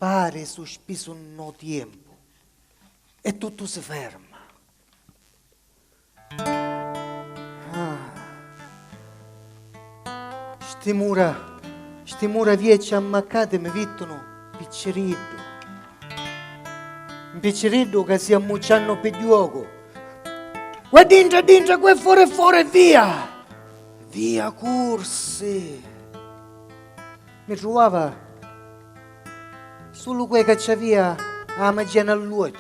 pare sospeso un tempo e tutto si ferma. Sti mura vieci ammaccate mi vittono picceriddo. Un picceriddo che si ammucciano per gioco. Qua dentro, qua fuori, via! Via corse! Mi trovava solo quel che c'aveva a mangiare all'uoc.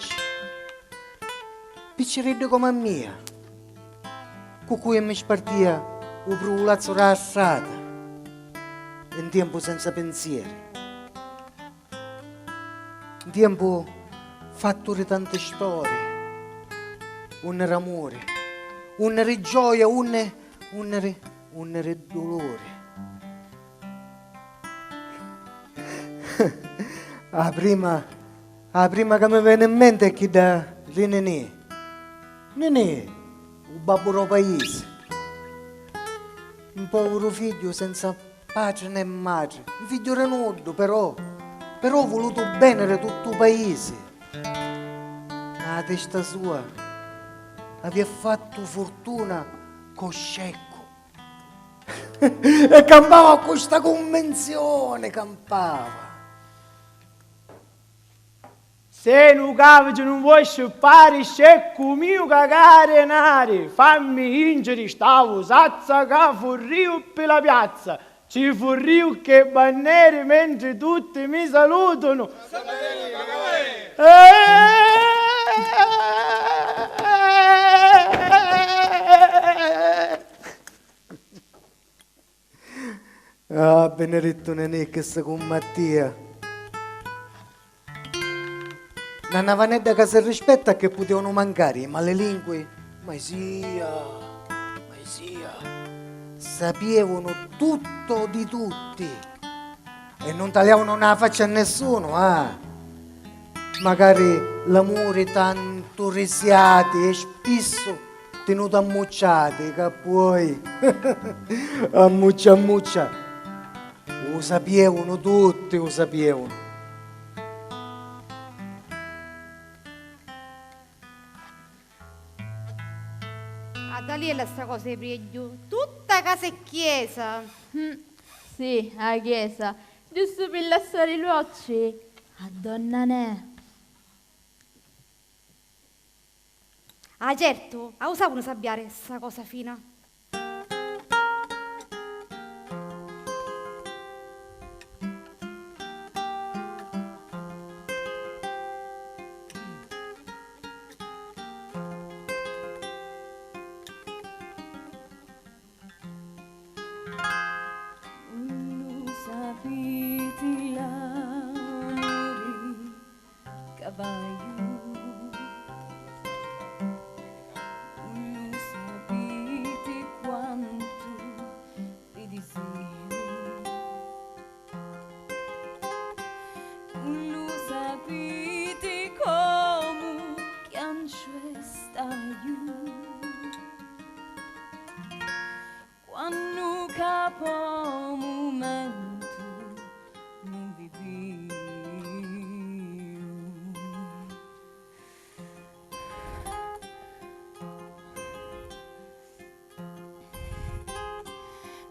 Picceriddo come a mia. Con cui mi spartia un brulazzo dalla strada. In tempo senza pensieri. In tempo fatto di tante storie. Un era amore, un era gioia, un era dolore. La prima che mi viene in mente è chi da Nenè. Nenè, un babbo del paese. Un povero figlio senza padre né madre. Un figlio renotto, però voluto bene da tutto il paese. La testa sua aveva fatto fortuna con Scecco. E campava con questa convenzione, campava. Se non capi non vuoi scippare, Scecco mio cagare nari, fammi ingere stavo sazza che furrio per la piazza. Ci furrio che banneri mentre tutti mi salutano. Ah, benedetto Nenè che sta con Mattia. Una vanetta che si rispetta che potevano mancare, ma le lingue, mai sia, sapevano tutto di tutti e non tagliavano la faccia a nessuno, Magari l'amore tanto risiati e spesso tenuto ammucciati, che poi ammuccia. Lo sapevano tutti, lo sapevano. Da lì è la sta cosa di preglio. Tutta casa e chiesa. Sì, a chiesa. Giusto per lasciare i luocci a donna ne. Ah certo, a usavano sabbiare sta cosa fina.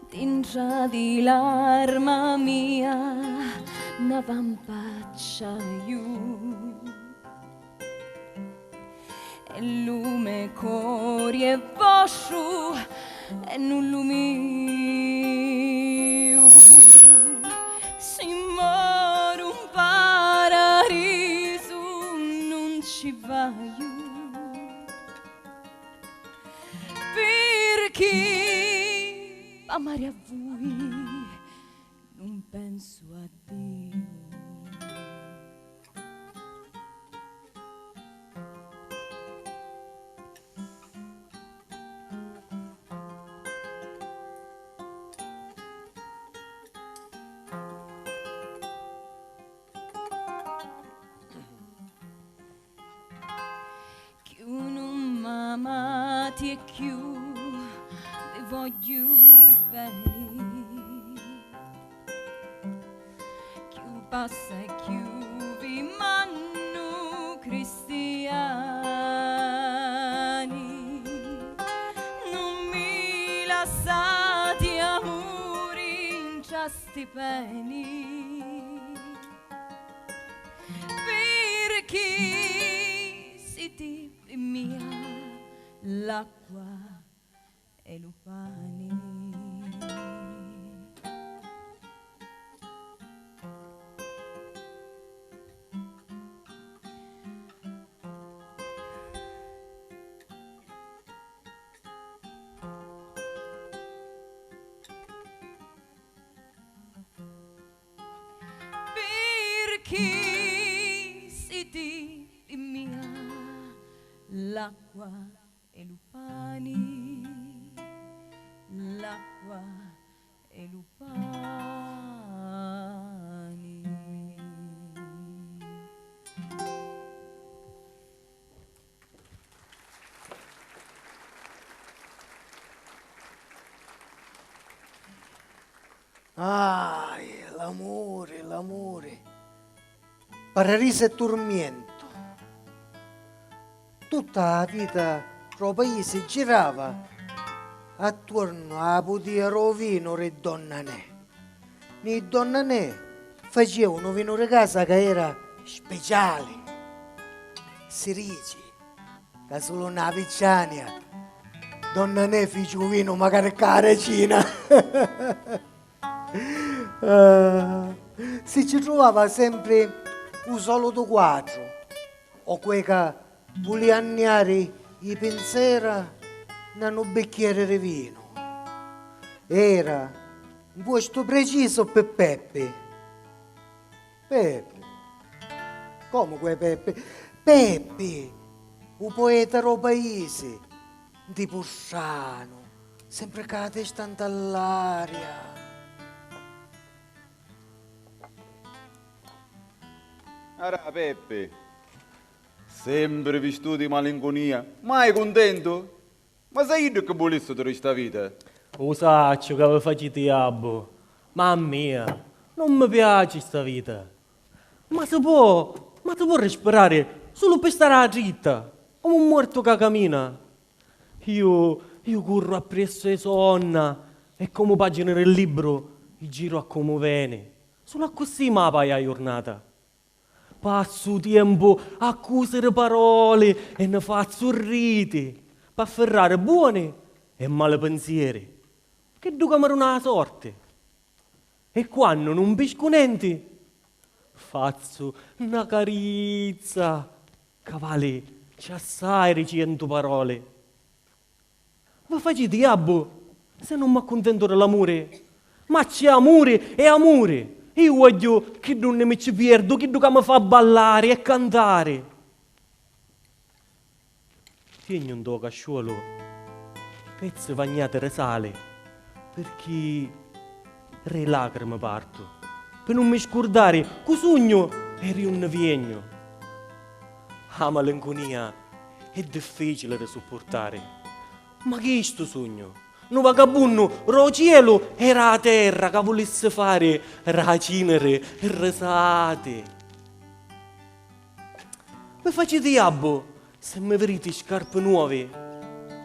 Tingia di l'arma mia, una vampaccia io. E lume cori e vosciu, e non lumio. Si mor un paradiso, non ci vaio. Perché amare a voi, non penso a Dio. Che non m'amati e più vi voglio bene, più passa e più rimanno cristiani, non mi lasciate amore in ciasti peni, perché siete mia l'acqua e lo pane. Perché siete mia l'acqua e lo pani, l'acqua e lo pani. L'amore, l'amore. Paradiso e tormento. Tutta la vita il paese girava attorno a potiero vino e donna ne. Ni donna ne facevano vino di casa che era speciale. Si dice che solo una picciania donna ne fece un vino magari caracina. Si ci trovava sempre un solo quadro o quel che voleva annare i pensieri in un bicchiere di vino. Era un posto preciso per Peppe. Peppe? Come quel Peppe? Peppe, il poeta del paese, di Pussano, sempre con la testa all'aria. Ara Peppe, sempre visto di malinconia, mai contento? Ma sai che volessi di questa vita? Lo saccio che vi facete abbo, mamma mia, non mi piace sta vita. Ma si può respirare solo per stare a dritta, come un morto che cammina. Io corro appresso le sonna e come pagine del libro, il giro a come viene. Solo così mi paia la giornata. Passo tempo a accusare parole e ne faccio sorride per afferrare buone e male pensieri. Che ducamero una sorte. E quando non pesco niente, faccio una carizza che vale assai 100 parole. Ma facete abbo se non mi accontento dell'amore? Ma c'è amore e amore. Io voglio che non mi ci perdo, che mi fa ballare e cantare. Tieni un do casciolo, pezzo bagnate risale, perché re lacrime parto, per non mi scordare che sogno eri un viegno. La malinconia è difficile da sopportare, ma che è sto sogno? Un vagabundo, ro cielo era la terra che volesse fare racinere e risate. Mi facete abbo se mi vedete scarpe nuove,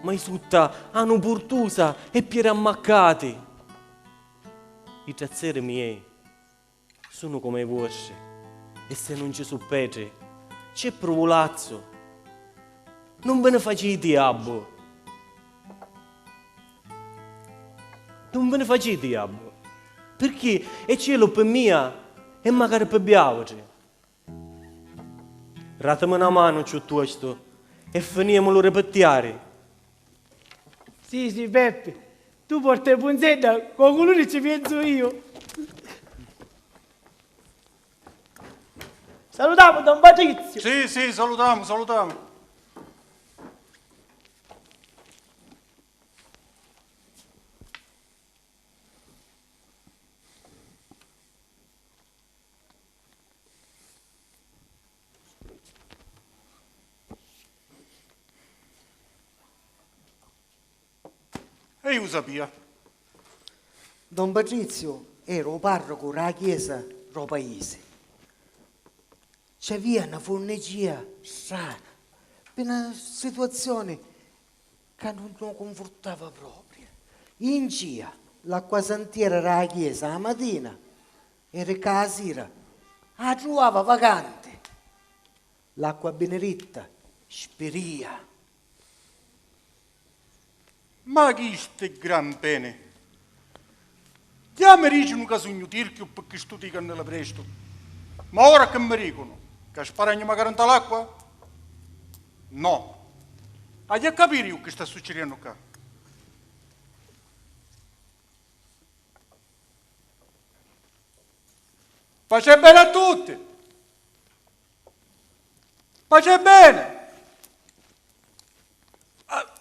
ma sutta hanno portusa e piede ammaccate. I tazzeri miei sono come i vostri e se non ci sono pietre c'è provolazzo. Non ve ne facete abbo. Non ve ne facete abbo, perché è cielo per mia e magari per altri. Ratami una mano piuttosto e finiamolo ripettiare. Sì, Peppe, tu porti il punzetto, con quello ci penso io. Salutiamo Don Patrizio. Sì, salutiamo. E io sapevo. Don Patrizio era un parroco della chiesa del paese. c'è via una fornegia strana, per una situazione che non lo confortava proprio. In cia, l'acqua santiera era la chiesa la mattina e la sera la trovava vacante. L'acqua beneditta speria. Ma chi ste gran bene? Già mi dicono che sogno tirchio perché sto dicendo la presto. Ma ora che mi dicono? Che sparagno magari l'acqua? No. Hai a capire io che sta succedendo qua? Pace bene a tutti! Pace bene!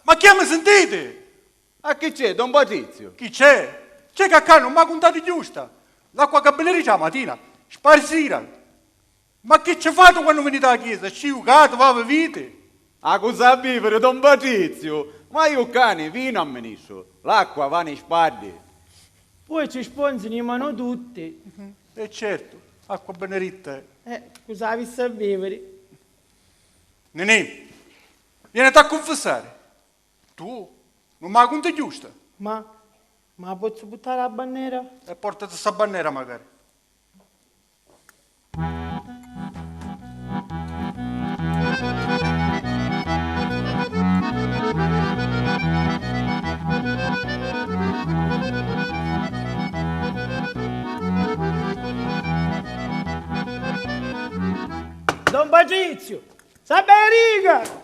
Ma chi mi sentite? A chi c'è, Don Patrizio? Chi c'è? C'è che qua non mi ha contato giusta. L'acqua che benedice la mattina, sparsira. Ma che ci fate quando venite alla chiesa? Sciugato, va vivete? A cosa vivere, Don Patrizio? Ma io cane, vino a menisco. L'acqua va nei spadi. Poi ci sponziniamo tutti. E certo, acqua beneditta. Cosa ha visto a bere? Nenè, vieni a confessare. Tu non mi ha contato giusta. Ma posso buttare la bandiera? E portati questa bandiera magari. Don Patrizio, Saberica!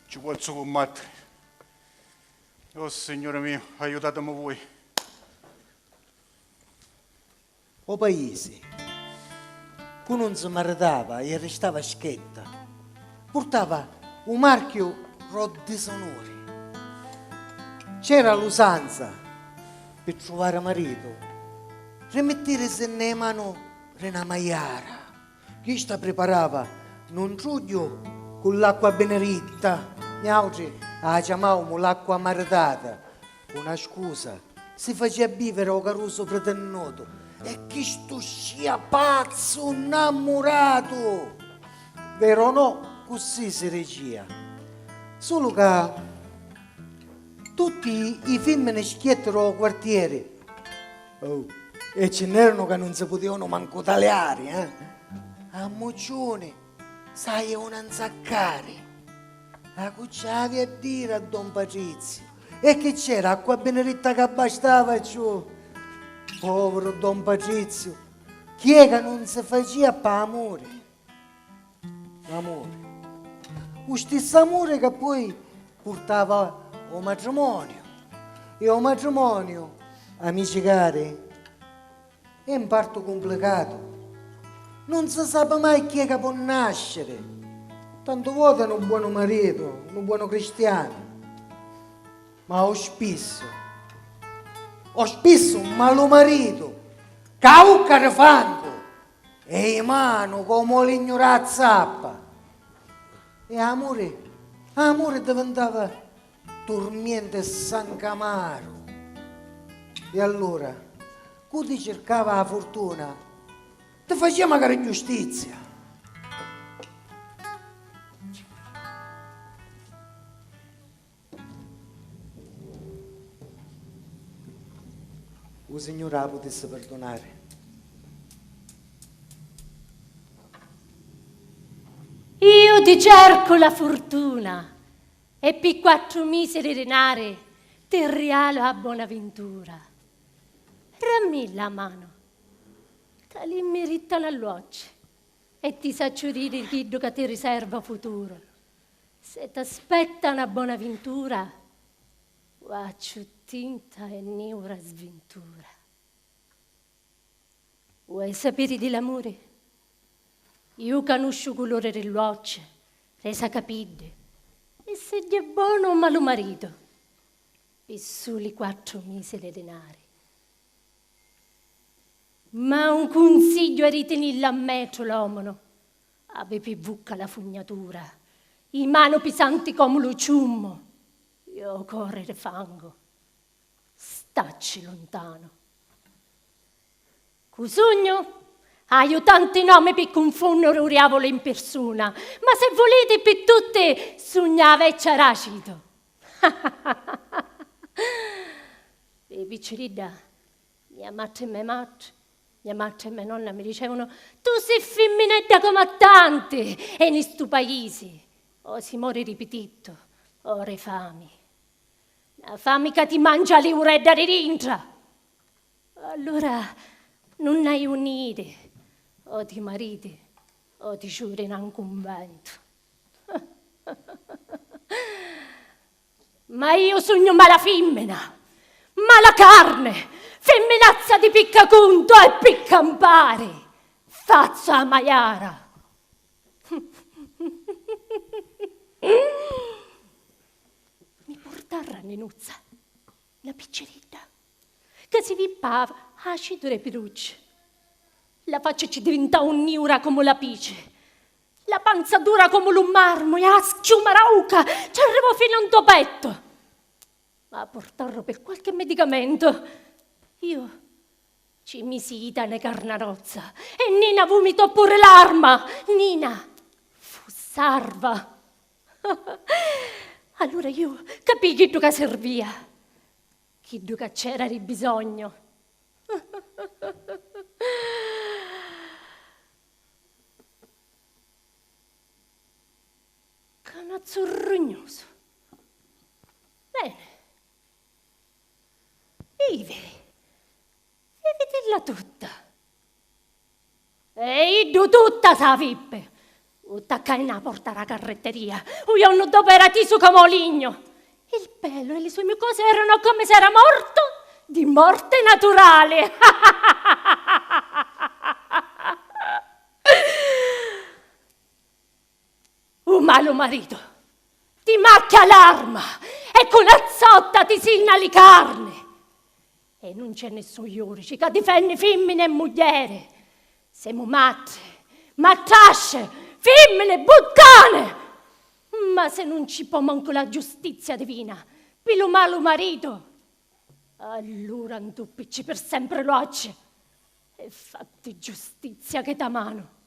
Ci posso combattere. Oh Signore mio, aiutatemi voi. O paese, che non si maritava e restava schietta, portava un marchio di sonori. C'era l'usanza per trovare marito, rimettersi nelle mani una maiara, che sta preparava non truglio con l'acqua beneditta, gli altri la chiamavamo l'acqua maritata, una scusa, si faceva vivere o caruso fraternoto, e che sto sia pazzo, innamorato, vero o no? Così si regia. Solo che tutti i femmine schiettero al quartiere, e ce n'erano che non si potevano manco tagliare, a moccione, sai, un anzaccare. La cucciavi a dire a Don Patrizio, e che c'era acqua beneditta che bastava, ciò. Povero Don Patrizio, chi è che non si faceva per amore? Amore. Lo stesso amore che poi portava al matrimonio. E al matrimonio, amici cari, è un parto complicato. Non si sa mai chi è che può nascere. Tanto votano un buon marito, un buon cristiano. Ma ho spesso un malo marito, caucare fango, e in mano come l'ignorata zappa. E amore diventava dormiente sancamaro. E allora, chi cercava la fortuna, ti faceva magari giustizia. O Signore la potesse perdonare. Io ti cerco la fortuna e per 4 miseri denari ti regalo a Bonaventura. Rammi la mano, te li meritano all'occhio e ti faccio dire quello che ti riserva futuro. Se ti aspetta una Bonaventura, faccio tinta e neura sventura. Vuoi sapere dell'amore? Io conosco il colore dell'occhio, resa capire, e se è buono o malo marito, per soli 4 miseri denari. Ma un consiglio è ritenerla a metro l'uomo, ave più bucca la fognatura, i mano pesanti come lo ciummo, io correre fango. stacci lontano. Cusugno, hai tanti nomi per confondere un diavolo in persona, ma se volete per tutte, sogna vecchia racito. E piccerida, mia madre e mia nonna mi dicevano, tu sei femminetta come tante, e in sto paese, o si muore ripetito, o refami. La fame che ti mangia le urette di rintra. Allora non hai unite, o ti mariti, o ti giuri in un convento. Ma io sogno mala femmina, mala carne, femminazza di piccaconto e piccampare, fazza maiara. Mi portarra Nenuzza, una picceretta, che si vippava a cidere perucce. La faccia ci diventa un'ira come la pice, la panza dura come un marmo e la schiuma rauca ci arriva fino a un tuo petto. Ma a portarlo per qualche medicamento, io ci misi ita ne carnarozza e Nina vomitò pure l'arma. Nina fu sarva. Allora io capii chi che servia, chi che c'era di bisogno. Canazzo rognoso. Bene. Ivi, vedila tutta. E io tutta sa vippe. Uttaccai una porta alla carretteria. Io non doperati su come ligno. Il pelo e le sue mucose erano come se era morto di morte naturale. Un malo marito ti macchia l'arma e con la zotta ti signali carne. E non c'è nessun giudice che difende femmine e mugliere. Siamo matte, mattasce, femmine, buttane. Ma se non ci può manco la giustizia divina, per lo malo marito, allora antuppici per sempre l'occhio e fatti giustizia che da mano.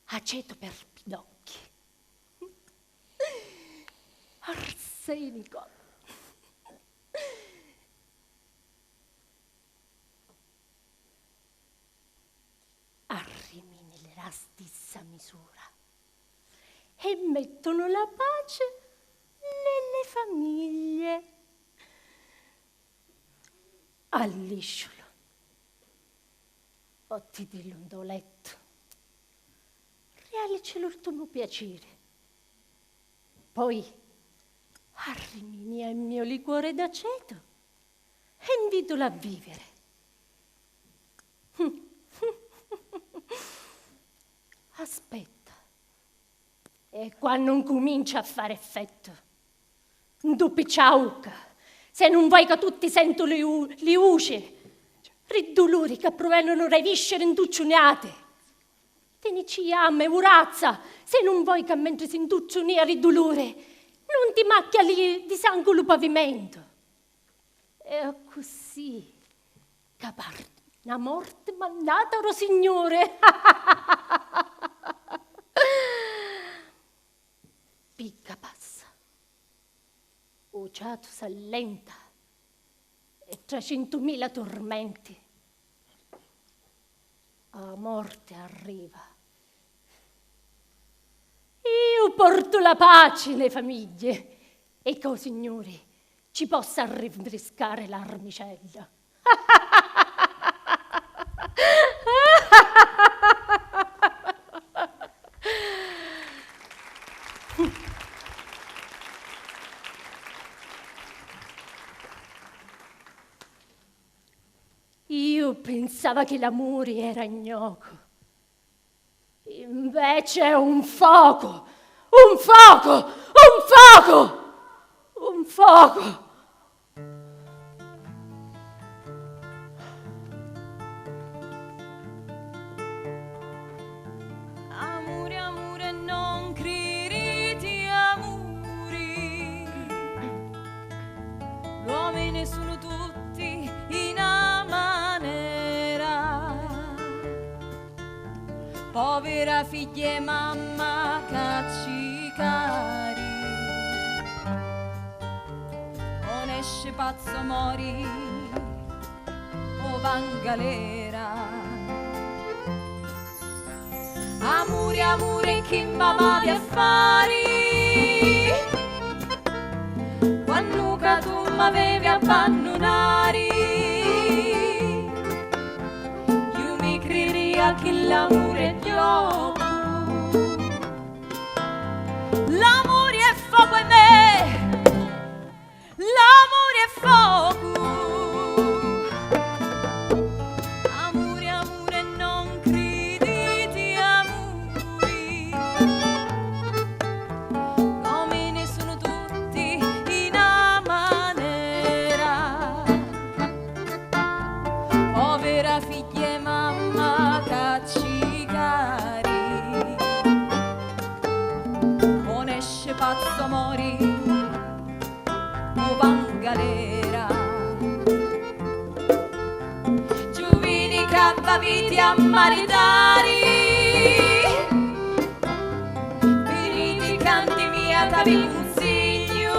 Aceto per pidocchi, arsenico, arrimini nella stessa misura e mettono la pace nelle famiglie. Allisciolo, o ti dillo letto. Realici l'ultimo piacere. Poi arrimini al mio liquore d'aceto e invitolo a vivere. Aspetta. E qua non comincia a fare effetto. Tu picciauca, se non vuoi che tutti sentono le usce, riddolori che provengono dai visceri intucciunate. Tenici amme, urazza, se non vuoi che mentre si intuccioni a ridolore, non ti macchia lì di sangue il pavimento. E così, che parte una morte mandata, oro signore. Picca passa, uciato s'allenta e tra 100.000 tormenti a morte arriva. Io porto la pace nelle famiglie e che, signori, ci possa rinfrescare l'armicella. Io pensavo che l'amore era ignoco. Invece è un fuoco, un fuoco, un fuoco, un fuoco. Amore povera figlia e mamma cacci cari, non esce pazzo mori o va in galera. Amore, amore, chi m'amavi a fare quando che tu m'avevi abbandonare. Io mi crederia che l'amore è gioco, l'amore è fuoco in me, l'amore è fuoco. Amore, amore, non crediti amori, come ne sono tutti in una maniera. Povera figlia e mamma cacci cari, non esce pazzo mori o va in galera. Giovini cappaviti a maritari, finiti canti mia tavi consiglio,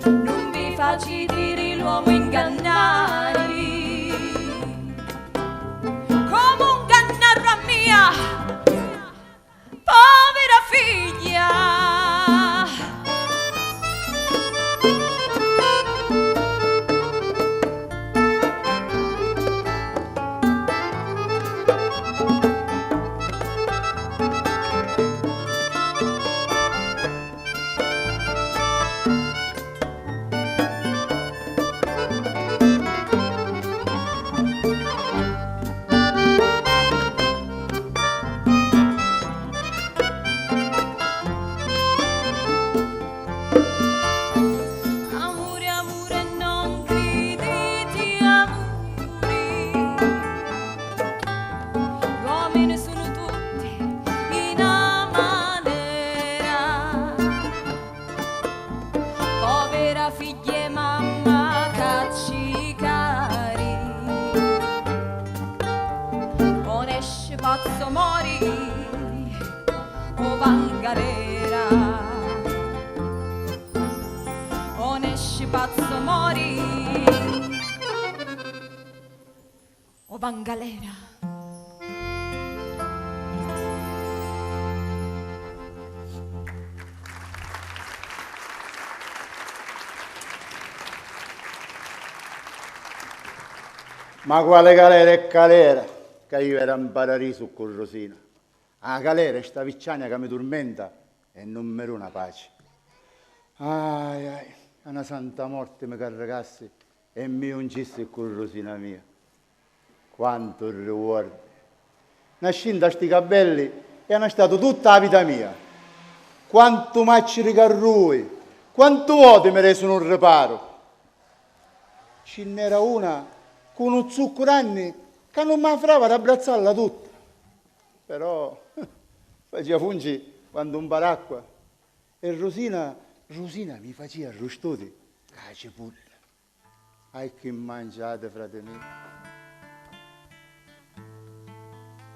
non vi facci dire l'uomo ingannare come un gannaro a mia povera figlia. Amore, amore, non crediti amori, gli uomini sono tutti in una maniera. Povera figlia e mamma cacci cari, non esce pazzo mori o va in galera. Non esce pazzo mori o va in galera. Ma quale galera è galera? Che io ero in paradiso con Rosina. La galera è sta vicciana che mi tormenta e non mi dà una pace. Ai ai, una santa morte mi carregassi e mi ungissi con Rosina mia. Quanto ricordo. Nascendo da sti capelli e hanno stato tutta la vita mia. Quanto macci ricarrui, quanto volte mi resero un riparo. Ce n'era una con uno zucchero anni che non mi frava ad abbracciarla tutta. Però faceva fungi quando un baracqua e Rosina mi faceva arrostuti che la cipolla. Ai che mangiate, frate miei.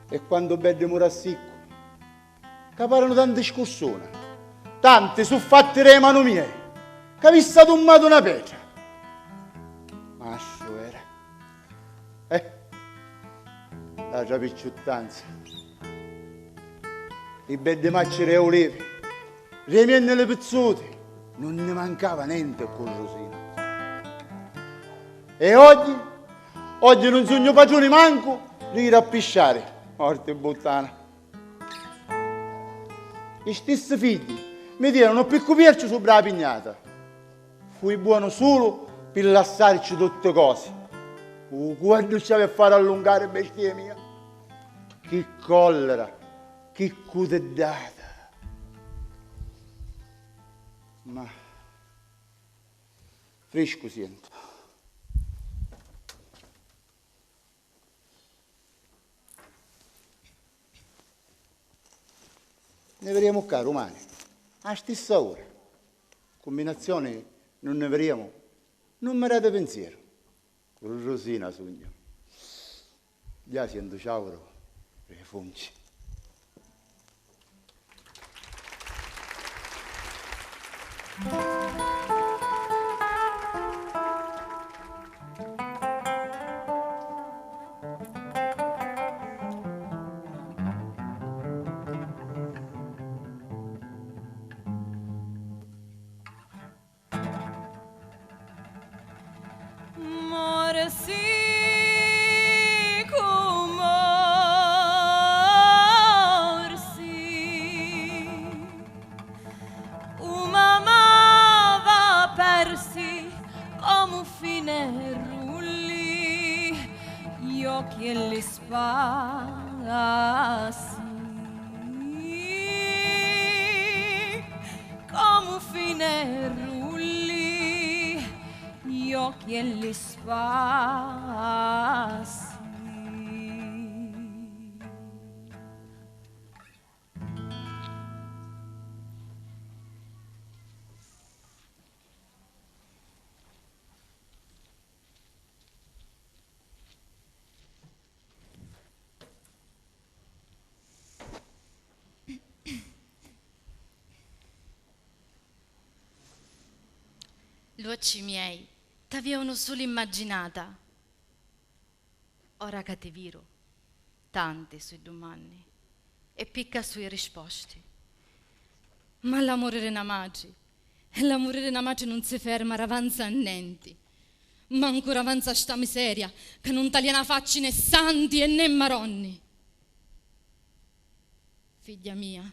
E quando berde murassicco, che parlano tante discussioni, tante su fatti le mani mie, che vi sta tommato una pietra. Mascio era. La rapicciuttanza. I belli maceri e olive, le mie nelle pizzute, non ne mancava niente con Rosina. E oggi non sogno padroni manco di rappisciare, morte buttana. I stessi figli mi diano un piccolo piercio sopra la pignata. Fui buono solo per lasciarci tutte cose. Quando ci aveva fare allungare bestia mia. Che collera, che cudellata. Ma fresco sento. Ne vedremo qua domani, a stessa ora. Combinazione non ne vedremo, non mi date pensiero. Con Rosina sogno. Già 100 euro per le funci. Che le spassi come fine rulli gli occhi e le spassi. Gli occhi miei t'avevano solo immaginata. Ora che ti viro, tante sui domani e picca sui risposte. Ma l'amore della maggi, e l'amore della maggi non si ferma, avanza a niente. Ma ancora avanza sta miseria, che non taglia una faccia né santi e né maronni. Figlia mia,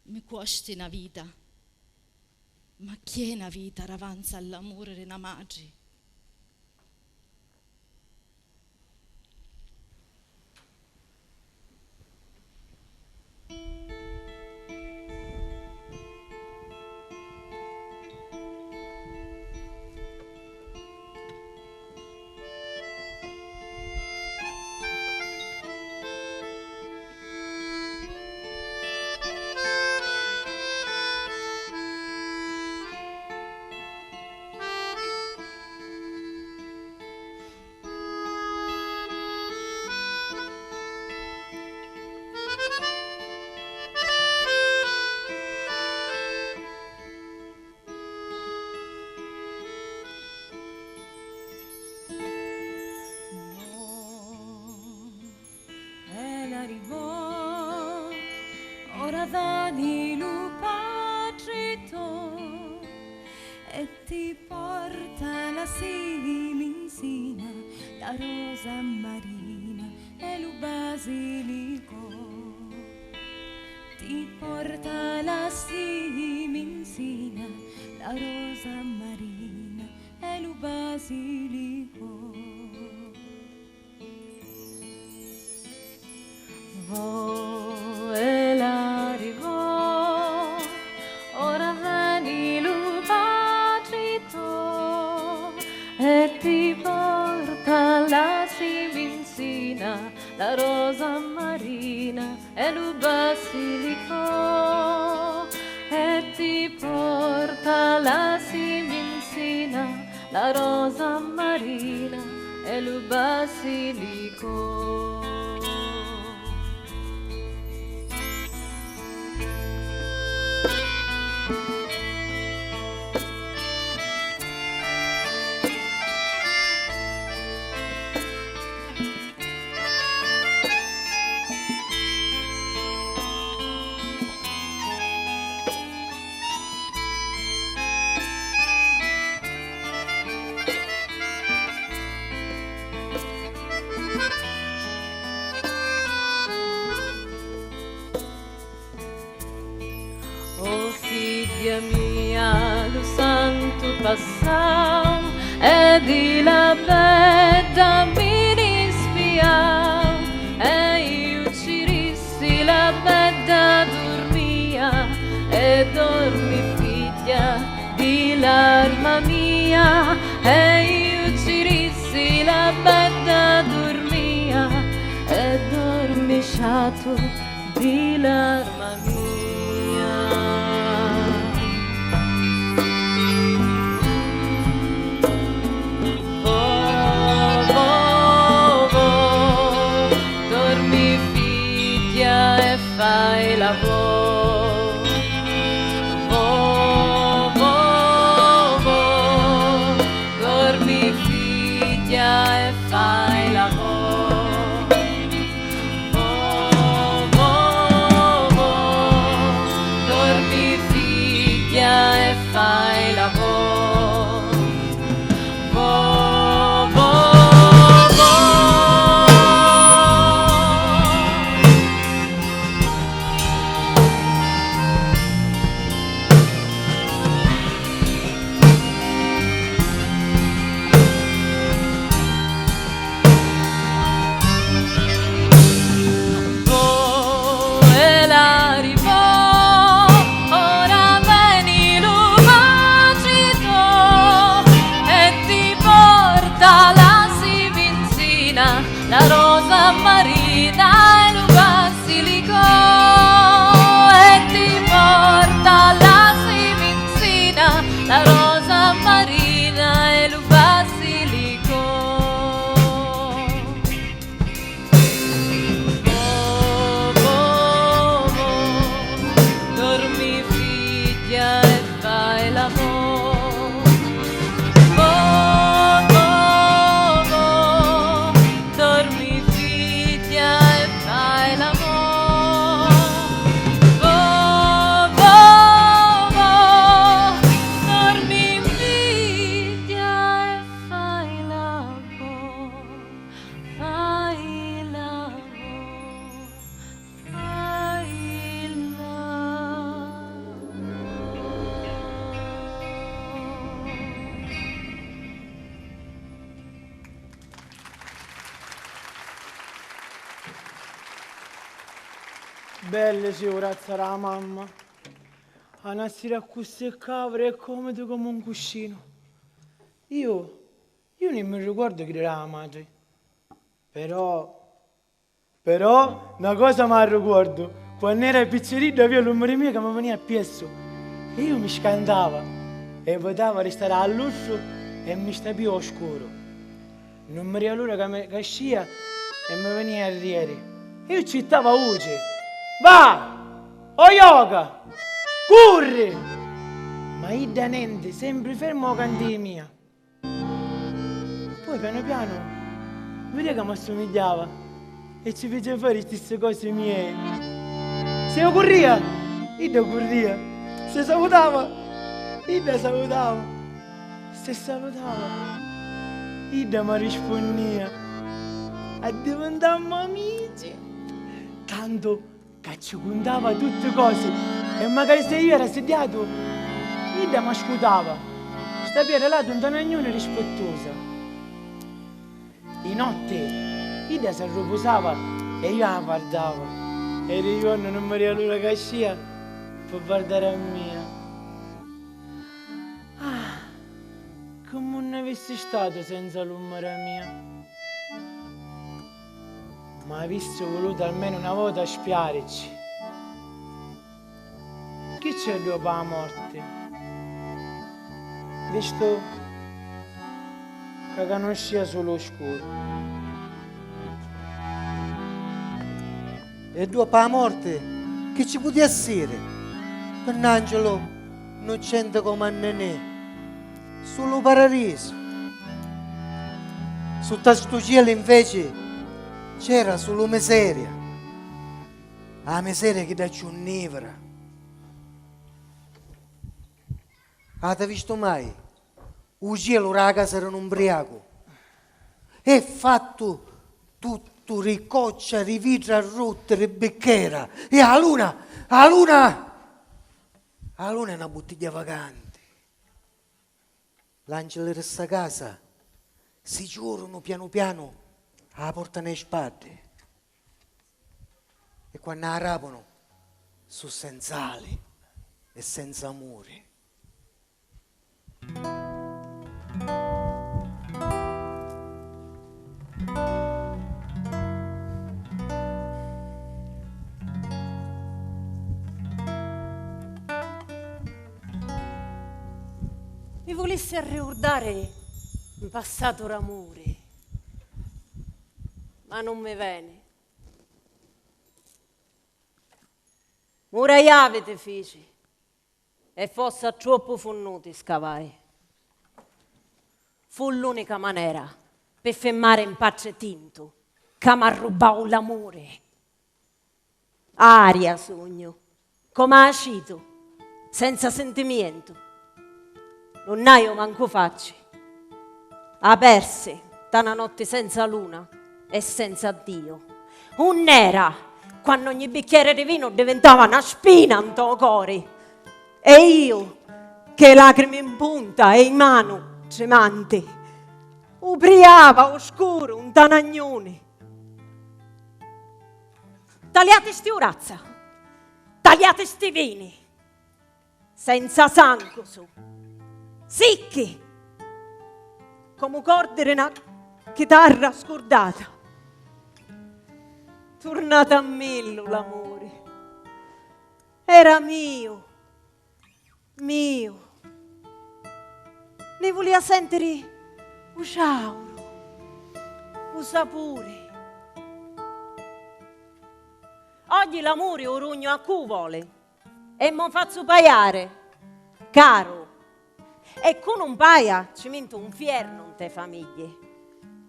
mi costi una vita. Ma chi è una vita avanza all'amore di una maggi? Ora vani lupatrito e ti porta la siminsina, la rosa marina e lo basilico. Ti porta la siminsina, la rosa marina e lo basilico. E l'arrivò, ora veni lupatrito e ti porta la siminsina, la rosa marina e lo basilico. E ti porta la siminsina, la rosa marina e lo basilico. Figlia mia, lo santo passau e di la bella mi dispiau e io ci rissi la bella dormia e dormi figlia di l'arma mia e io ci rissi la bella dormia e dormi sciato di l'arma mia. fai lavoro, vo, vo, vo, dormi figlia e fai lavoro, vo, vo, vo, dormi figlia e fai lavoro, vo, vo, vo. La rosa marina e lo basilico e ti porta la siminzina, la rosa marina e lo basilico. Oh, oh, oh, dormi figlia e fai lavoro. Belle sicurezza la mamma. A nascere a queste cavere è comodo come un cuscino. Io non mi ricordo chi era la madre. Però, una cosa mi ricordo. Quando era piccerino avevo l'umore mio che mi veniva appresso. E io mi scandava. E poteva restare all'uscio e mi stava più oscuro. Non mi allora che mi cascia e mi veniva a riere. Io cittava voce. Va! O yoga! Corri! Ma io da niente, sempre fermo a cantina mia. Poi piano piano, vedi che mi assomigliava e ci fece fare le stesse cose mie. Se io corria, io corria. Se salutava, io salutava. Se salutava, io mi rispondeva. E diventavamo amici. Tanto che ci contava tutte cose e magari se io ero assediato io mi scudava sta piera là non è ognuno rispettosa di notte io si riposava e io la guardavo e di giorno non mi allora che scia per guardare a mia come non avessi stato senza l'umore mia. Ma avessi voluto almeno una volta spiarci. Chi c'è dopo la morte? Visto che conoscia solo oscuro. E dopo la morte, che ci poteva essere? Un angelo non c'entra come a nenè, solo paradiso. Su questo cielo invece c'era solo miseria. La miseria che dà un nevra. Avete visto mai? Il cielo la casa era un ubriaco. È fatto tutto ricoccia, rivitra rotte, ribecchera. E la luna è una bottiglia vacante. L'angelo di questa casa si giurano piano piano la portano alle spalle e quando la rapono sono senza ali e senza amore. Mi volesse ricordare un passato d'amore, ma non mi viene. Muraiavete feci e fosse troppo funnuti scavai. Fu l'unica maniera per fermare in pace tinto che mi ha rubato l'amore. Aria sogno, come acito, senza sentimento. Non hai manco facci. A perse, una notte senza luna e senza Dio. Un'era, quando ogni bicchiere di vino diventava una spina in tuo cuore. E io, che lacrime in punta e in mano tremante, ubriava oscuro un tanagnone. Tagliate sti urazza, tagliate sti vini, senza sangue su, sicchi, come corde di una chitarra scordata. Tornata a me l'amore, era mio. Ne voleva sentere un sciauro, un sapore. Oggi l'amore o rugno a cui vuole e mi faccio paiare, caro. E con un paia ci metto un fierno in te famiglie.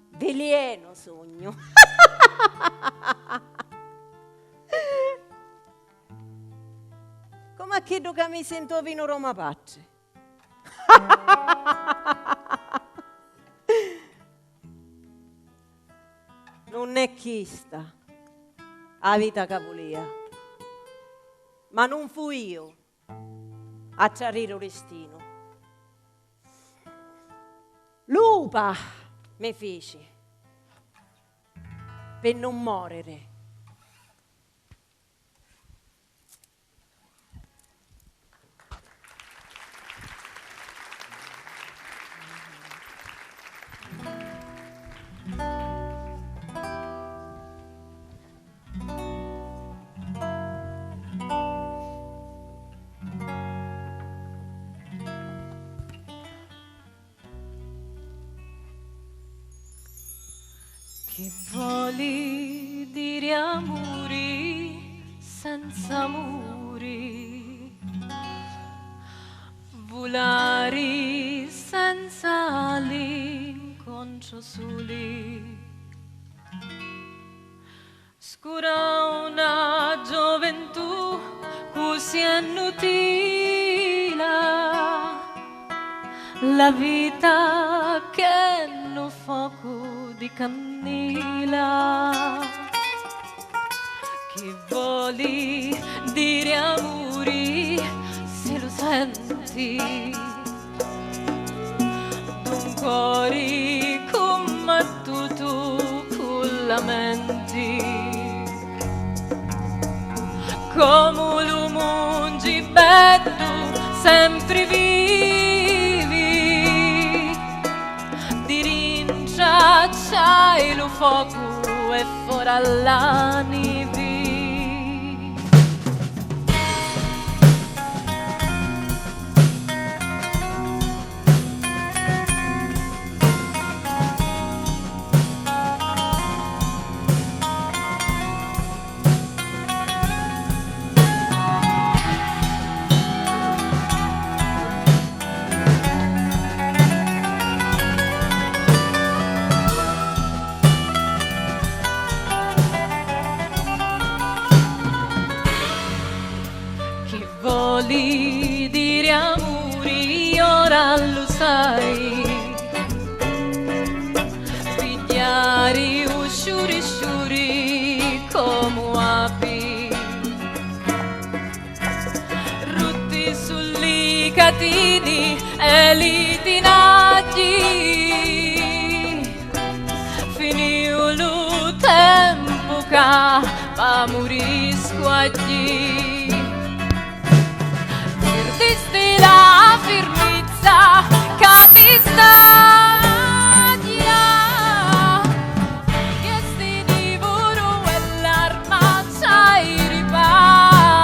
Veleno sogno. Come chiedo che mi sento vino Roma Pace. Non è chista a vita capolia, ma non fu io a chiarire il destino. Lupa mi feci per non morire. Che voli dire amori senza muri, volare senza ali, incontro soli, scura una gioventù così inutile, la vita che è un fuoco di candela. Che voli dire amori se lo senti d'un cuore combattuto con lamenti, come l'uomo gibetto sempre vivi di rinciaccia lo fuoco e fuori alla nivi. Voli dire amori, ora lo sai, pigliare usciuri sciuri come api, rutti sugli catini e litinaggi, finì lo tempo che va morire squaggi. Perdisti la firmezza che ti staglia, chiesti di volo e l'armaccia ripaglia,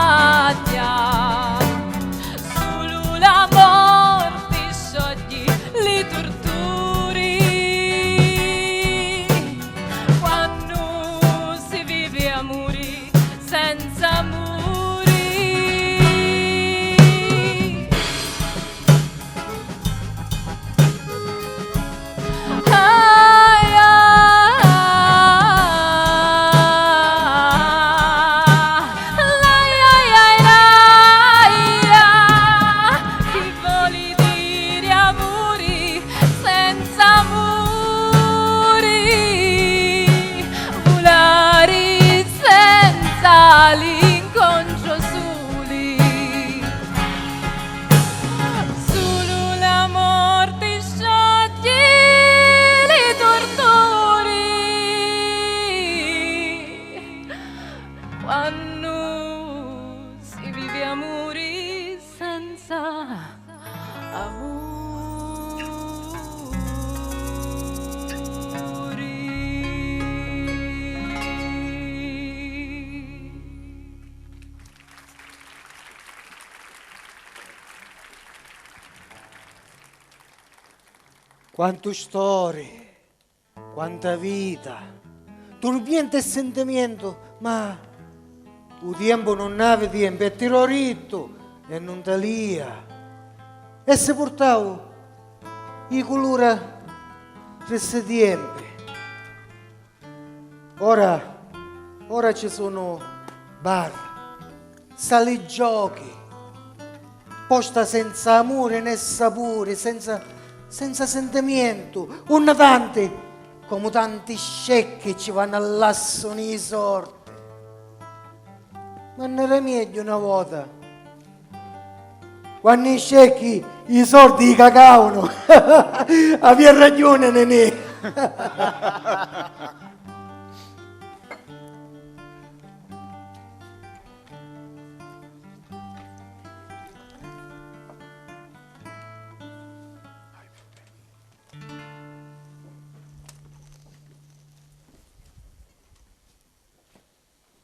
solo la morte sciogli le torturi, quando si vive amori senza muri. a noi si vive amori senza Quante storie, quanta vita, turbiente sentimento, ma il tempo non aveva tempo, e tirò ritto e non talia. E se portavo i colori questi tempi. Ora ci sono bar, sale giochi, posta senza amore né sapore, senza sentimento, una tanti, come tanti scecchi ci vanno all'asso nei sorti. Ma non era meglio una volta, quando i scecchi i sordi cacavano, aveva ragione Nenè.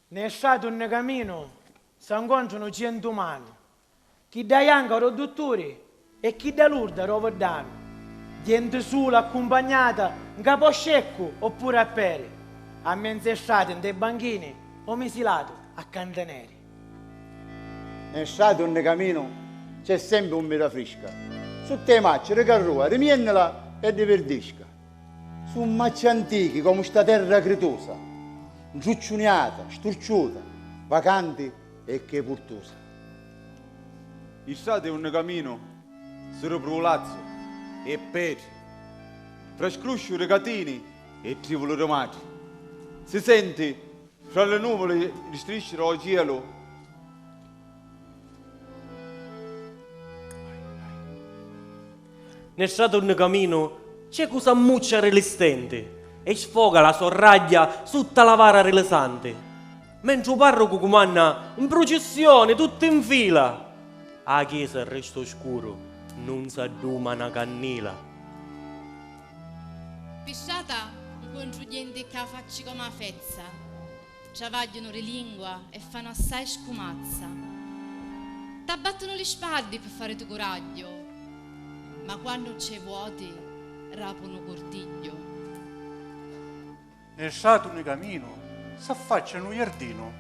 Nel stato un cammino si incontrano 100 umani, chi da Ianca ero dottore e chi da Lourdes ero verdano, gente sola accompagnata in capo scecco oppure a pere, a mezze strade in dei banchini o misilato a cantaneri. Nel stato un cammino c'è sempre un mira fresca, su te macce, ricarrua, rimiennela e diverdisca. Su macci antichi come sta terra cretosa, giucciuniata, sturciuta, vacanti e che purtosa. Il stato è un cammino, sopra il lazzo e peti, fra scrusci regatini e trivoli romati. Si sente fra le nuvole di strisce al cielo. Nel stato un cammino c'è cosa muccia resistente e sfoga la sorraglia sotto la vara rilasante. Mentre il parroco comanda in processione, tutto in fila. A chiesa il resto scuro, non si adduma una cannila. Pisciata, incontro gente che facci come a fezza, travagliano le lingua e fanno assai scumazza. T'abbattono le spalle per fare tu coraggio, ma quando c'è vuoti, rapono cortiglio. Nel stato un cammino s'affacciano un giardino,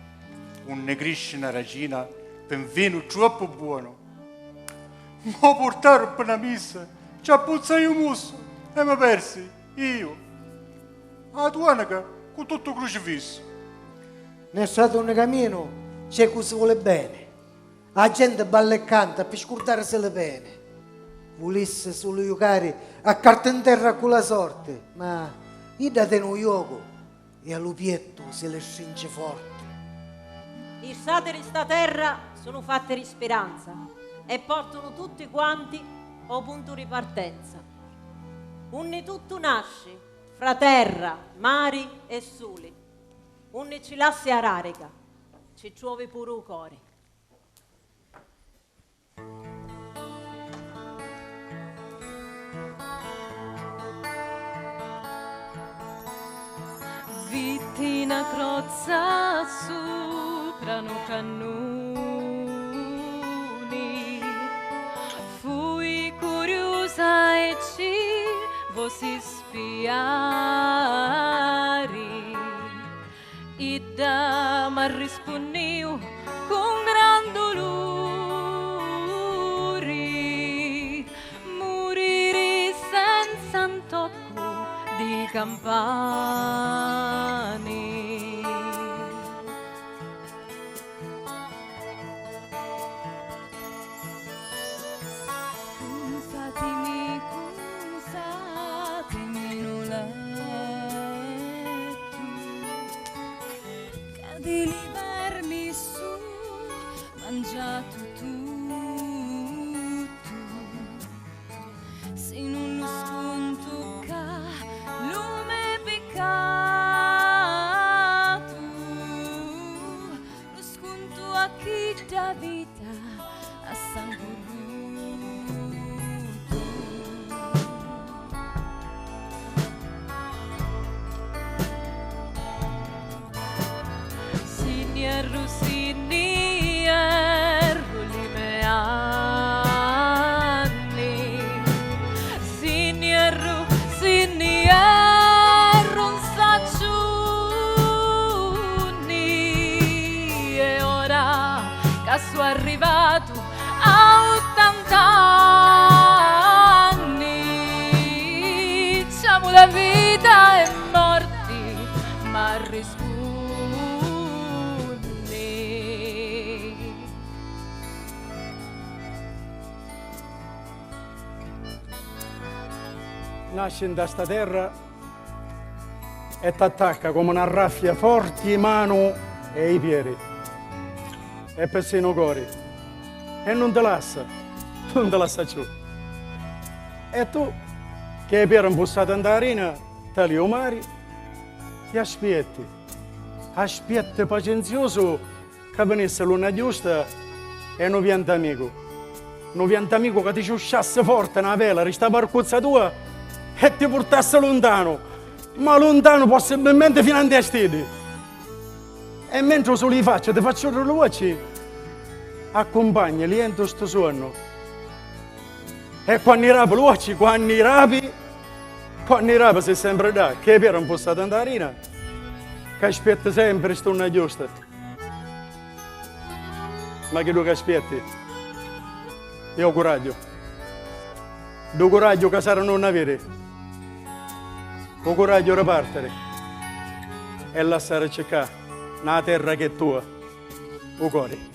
un negrisce una ragina per un vino troppo buono. Ma portare per una messa, ci appuzza io musso e mi persi io. A tuonaca con tutto crocifisso. Nel stato un cammino c'è chi si vuole bene, la gente balla e canta per scordarsi le pene. Volesse solo giocare a carta in terra con la sorte, ma io da te un gioco e all'upietto se le stringe forte. I satiri sta terra sono fatti di speranza e portano tutti quanti o punto di partenza. Unne tutto nasce fra terra, mari e soli. Unne ci lascia a rarica, ci trovi pure il cuore. Vittina crozza sopra no cannoni, fui curiosa e ci vosi spiari, e da ma rispondeu con gran dolore, morire senza un tocco di campane. Consatemi no letto, che di libermi su, mangiato tutto, se non lo scontocca lume peccato, lo chi dà vita a San sono arrivato a 80 anni, siamo la vita e morti, ma rispondi. Nasce in questa terra e ti attacca come una raffia forti le mani e i piedi e persino i cuori e non ti lascia giù. E tu, che per un bussato in arena, te li umari, ti aspetti pacenzioso che venisse l'una giusta e non viene amico che ti ciusciasse forte una vela, resta per cuzza tua e ti portasse lontano, ma lontano possibilmente fino a destini. E mentre solo li faccio, ti faccio le luci, accompagna liento sto sonno. E quando i rapi luci, quando i rapi sei sempre da, che per un po' stato in arena, che aspetta sempre sto una giusta. Ma che tu che aspetti? Io ho coraggio. Do coraggio che sarà non avere. Ho coraggio di partire e lasciare cercare una terra che è tua, o cuore.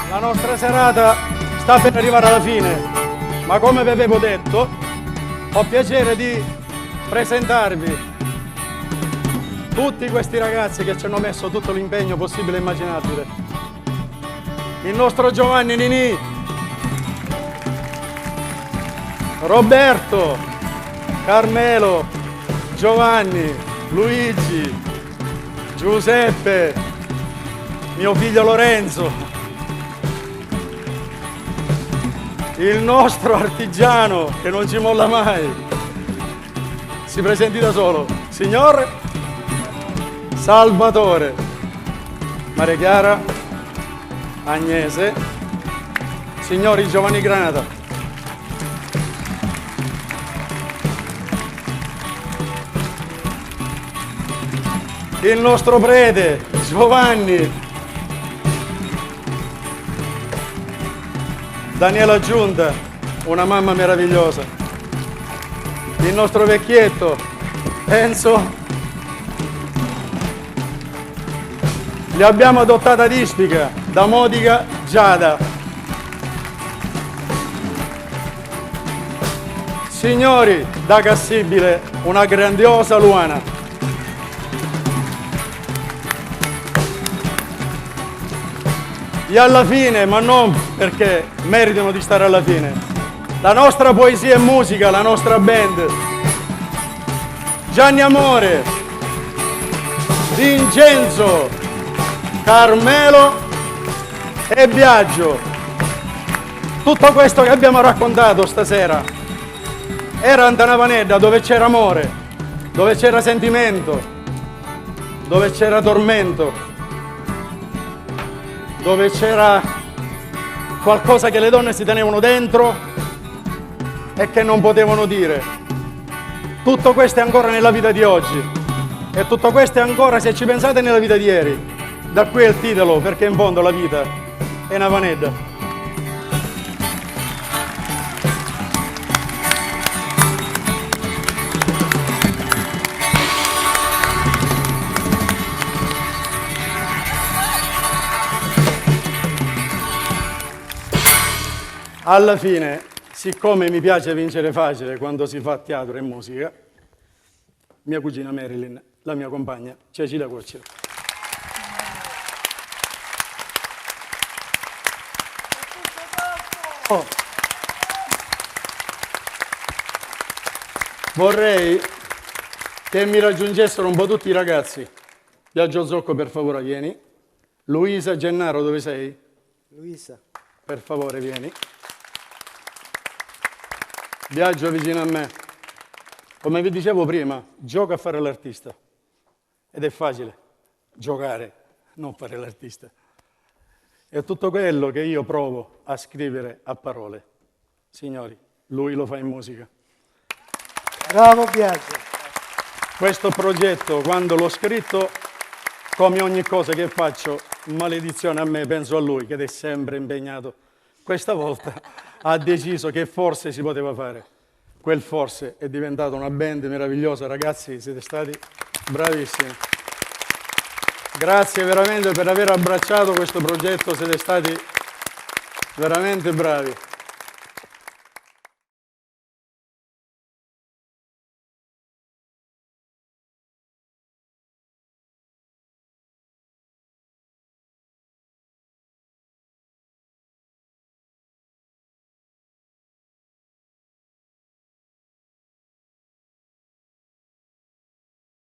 La nostra serata sta per arrivare alla fine, ma come vi avevo detto, ho piacere di presentarvi tutti questi ragazzi che ci hanno messo tutto l'impegno possibile e immaginabile. Il nostro Giovanni Ninì, Roberto, Carmelo, Giovanni, Luigi, Giuseppe, mio figlio Lorenzo, il nostro artigiano che non ci molla mai. Si presenti da solo, signor Salvatore, Maria Chiara, Agnese, signori Giovanni Granata. Il nostro prete, Giovanni, Daniela Giunta, una mamma meravigliosa. Il nostro vecchietto, Enzo, li abbiamo adottata ad Ispica, da Modica Giada. Signori, da Cassibile, una grandiosa Luana. E alla fine, ma non perché meritano di stare alla fine, la nostra poesia e musica, la nostra band. Gianni Amore, Vincenzo, Carmelo e Biagio. Tutto questo che abbiamo raccontato stasera era a Navanedda, dove c'era amore, dove c'era sentimento, dove c'era tormento, dove c'era qualcosa che le donne si tenevano dentro e che non potevano dire. Tutto questo è ancora nella vita di oggi e tutto questo è ancora, se ci pensate, nella vita di ieri. Da qui è il titolo, perché in fondo la vita è Navanedda. Alla fine, siccome mi piace vincere facile quando si fa teatro e musica, mia cugina Marilyn, la mia compagna, Cecilia Cuocero. Oh. Vorrei che mi raggiungessero un po' tutti i ragazzi. Biagio Zocco, per favore, vieni. Luisa Gennaro, dove sei? Luisa. Per favore, vieni. Biagio vicino a me. Come vi dicevo prima, gioca a fare l'artista. Ed è facile giocare, non fare l'artista. È tutto quello che io provo a scrivere a parole. Signori, lui lo fa in musica. Bravo Biagio. Questo progetto, quando l'ho scritto, come ogni cosa che faccio, maledizione a me, penso a lui, che è sempre impegnato. Questa volta ha deciso che forse si poteva fare. Quel forse è diventata una band meravigliosa. Ragazzi, siete stati bravissimi. Grazie veramente per aver abbracciato questo progetto, siete stati veramente bravi.